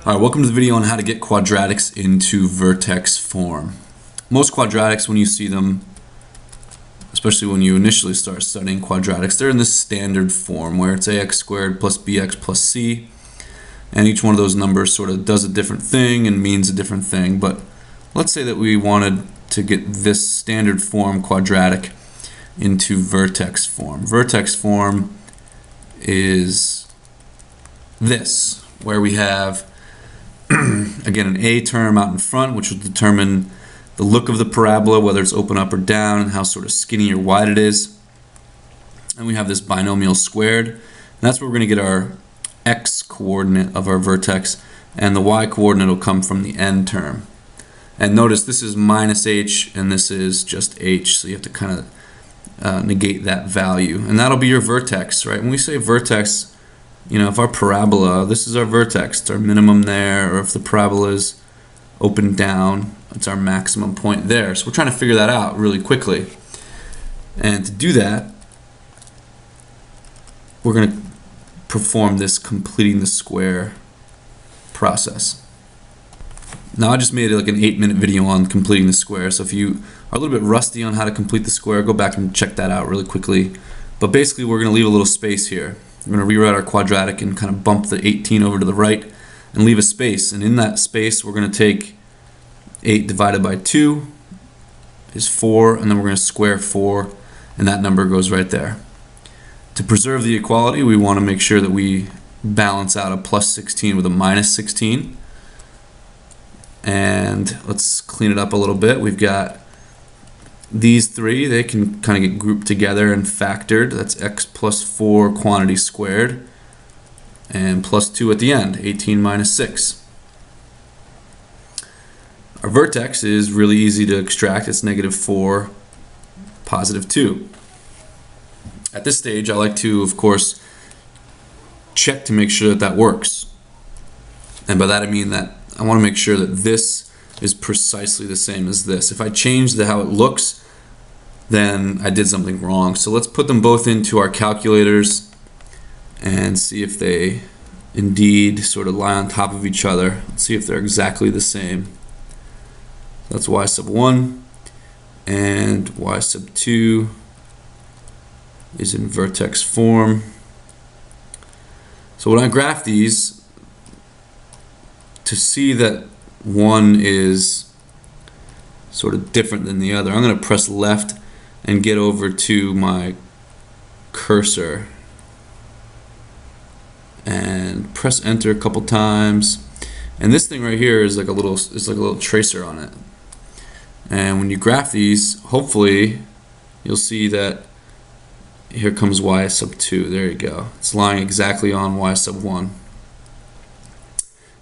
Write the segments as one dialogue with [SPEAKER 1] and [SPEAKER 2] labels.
[SPEAKER 1] Alright, welcome to the video on how to get quadratics into Vertex Form. Most quadratics, when you see them, especially when you initially start studying quadratics, they're in the standard form where it's ax squared plus bx plus c, and each one of those numbers sort of does a different thing and means a different thing. But let's say that we wanted to get this standard form quadratic into Vertex Form. Vertex Form is this, where we have again an a term out in front, which will determine the look of the parabola, whether it's open up or down, and how sort of skinny or wide it is. And we have this binomial squared, and that's where we're going to get our x coordinate of our vertex, and the y coordinate will come from the n term. And notice this is minus h and this is just h, so you have to kind of negate that value, and that'll be your vertex, right? When we say vertex, you know, if our parabola, this is our vertex, it's our minimum there, or if the parabola is open down, it's our maximum point there. So we're trying to figure that out really quickly. And to do that, we're going to perform this completing the square process. Now I just made like an 8-minute video on completing the square, so if you are a little bit rusty on how to complete the square, go back and check that out really quickly. But basically we're going to leave a little space here. We're going to rewrite our quadratic and kind of bump the 18 over to the right and leave a space. And in that space, we're going to take 8 divided by 2 is 4, and then we're going to square 4, and that number goes right there. To preserve the equality, we want to make sure that we balance out a plus 16 with a minus 16. And let's clean it up a little bit. We've got these three, they can kind of get grouped together and factored. That's x plus 4 quantity squared, and plus 2 at the end, 18 minus 6. Our vertex is really easy to extract. It's negative 4, positive 2. At this stage, I like to, of course, check to make sure that that works. And by that I mean that I want to make sure that this is precisely the same as this. If I change how it looks, then I did something wrong. So let's put them both into our calculators and see if they indeed sort of lie on top of each other. Let's see if they're exactly the same. That's y sub 1, and y sub 2 is in vertex form. So when I graph these, to see that one is sort of different than the other, I'm going to press left and get over to my cursor and press enter a couple times, and this thing right here is like a little tracer on it. And when you graph these, hopefully you'll see that here comes y sub 2. There you go. It's lying exactly on y sub 1.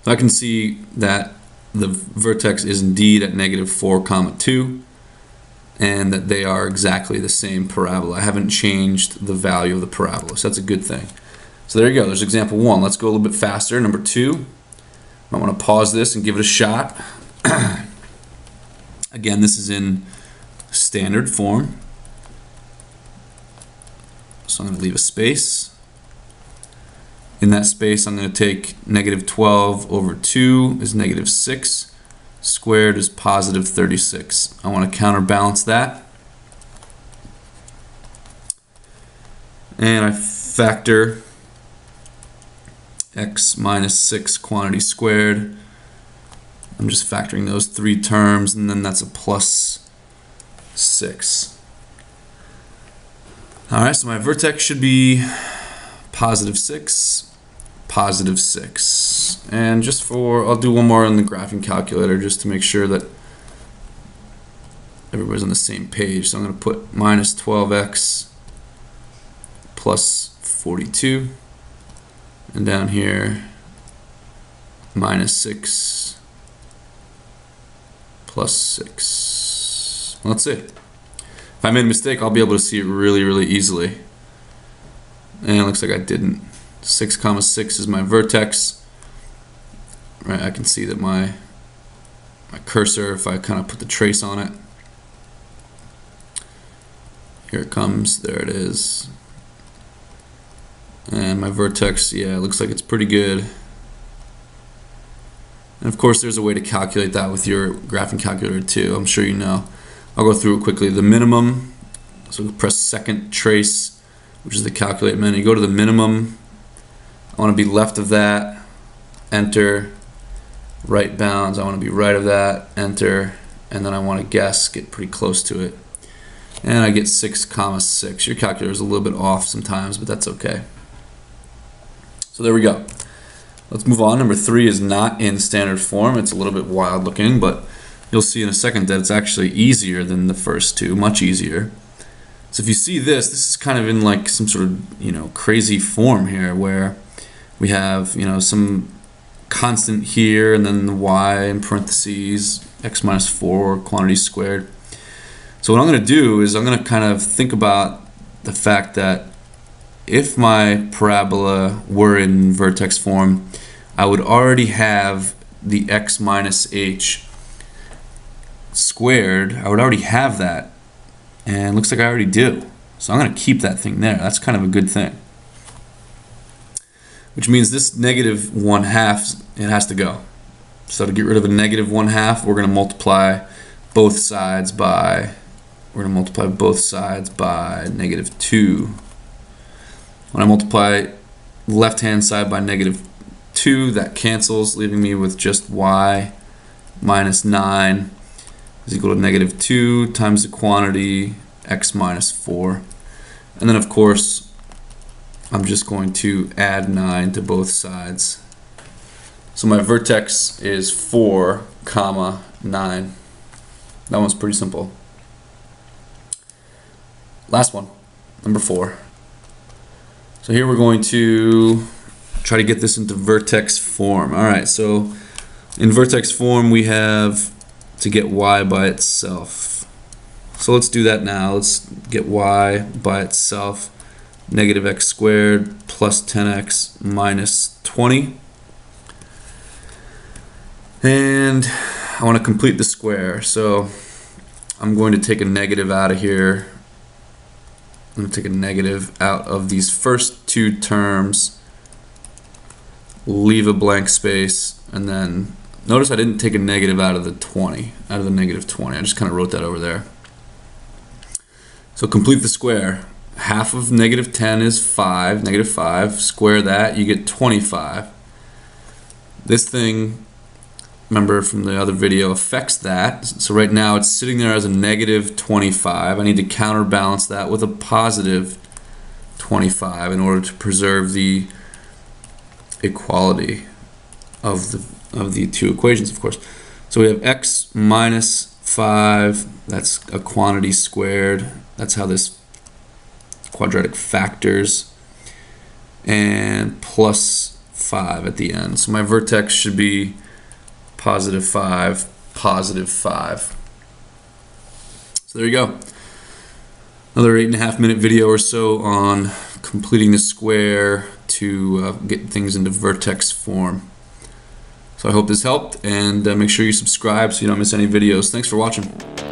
[SPEAKER 1] So I can see that the vertex is indeed at negative 4, 2, and that they are exactly the same parabola. I haven't changed the value of the parabola, so that's a good thing. So there you go. There's example 1. Let's go a little bit faster. Number 2. I want to pause this and give it a shot. Again, this is in standard form, so I'm going to leave a space. In that space, I'm going to take negative 12 over 2 is negative 6. Squared is positive 36. I want to counterbalance that. And I factor x minus 6 quantity squared. I'm just factoring those 3 terms, and then that's a plus 6. Alright, so my vertex should be positive 6. Positive 6. And just I'll do one more on the graphing calculator just to make sure that everybody's on the same page. So I'm going to put minus 12x plus 42, and down here minus 6 plus 6. Let's see. If I made a mistake, I'll be able to see it really, really easily. And it looks like I didn't. 6, 6 is my vertex. Right, I can see that my cursor, if I kind of put the trace on it, here it comes, there it is. And my vertex, yeah, it looks like it's pretty good. And of course, there's a way to calculate that with your graphing calculator too. I'm sure you know. I'll go through it quickly. The minimum, so press second trace, which is the calculate menu. You go to the minimum. I want to be left of that, enter. Right bounds, I want to be right of that, enter. And then I want to guess, get pretty close to it. And I get 6,6. Your calculator is a little bit off sometimes, but that's okay. So there we go. Let's move on. Number 3 is not in standard form. It's a little bit wild looking, but you'll see in a second that it's actually easier than the first two, much easier. So if you see this is kind of in like some sort of, crazy form here where we have, some constant here and then the y in parentheses, x minus 4 quantity squared. So what I'm going to do is I'm going to kind of think about the fact that if my parabola were in vertex form, I would already have the x minus h squared. I would already have that, and it looks like I already do. So I'm going to keep that thing there. That's kind of a good thing. Which means this negative 1/2, it has to go. So to get rid of a negative 1/2, we're going to multiply both sides by negative 2. When I multiply left-hand side by negative 2, that cancels, leaving me with just y minus 9 is equal to negative 2 times the quantity x minus 4. And then, of course, I'm just going to add 9 to both sides. So my vertex is 4, 9. That one's pretty simple. Last one, number 4. So here we're going to try to get this into vertex form. Alright, so in vertex form we have to get y by itself. So let's do that now. Let's get y by itself. Negative x squared plus 10x minus 20. And I want to complete the square. So I'm going to take a negative out of here. I'm going to take a negative out of these first two terms, leave a blank space, and then notice I didn't take a negative out of the 20, out of the negative 20. I just kind of wrote that over there. So complete the square. Half of negative 10 is 5, negative 5. Square that, you get 25. This thing, remember from the other video, affects that. So right now it's sitting there as a negative 25. I need to counterbalance that with a positive 25 in order to preserve the equality of the two equations, of course. So we have x minus 5, that's a quantity squared. That's how this quadratic factors, and plus 5 at the end. So my vertex should be positive 5, positive 5. So there you go. Another 8.5 minute video or so on completing the square to get things into vertex form. So I hope this helped, and make sure you subscribe so you don't miss any videos. Thanks for watching.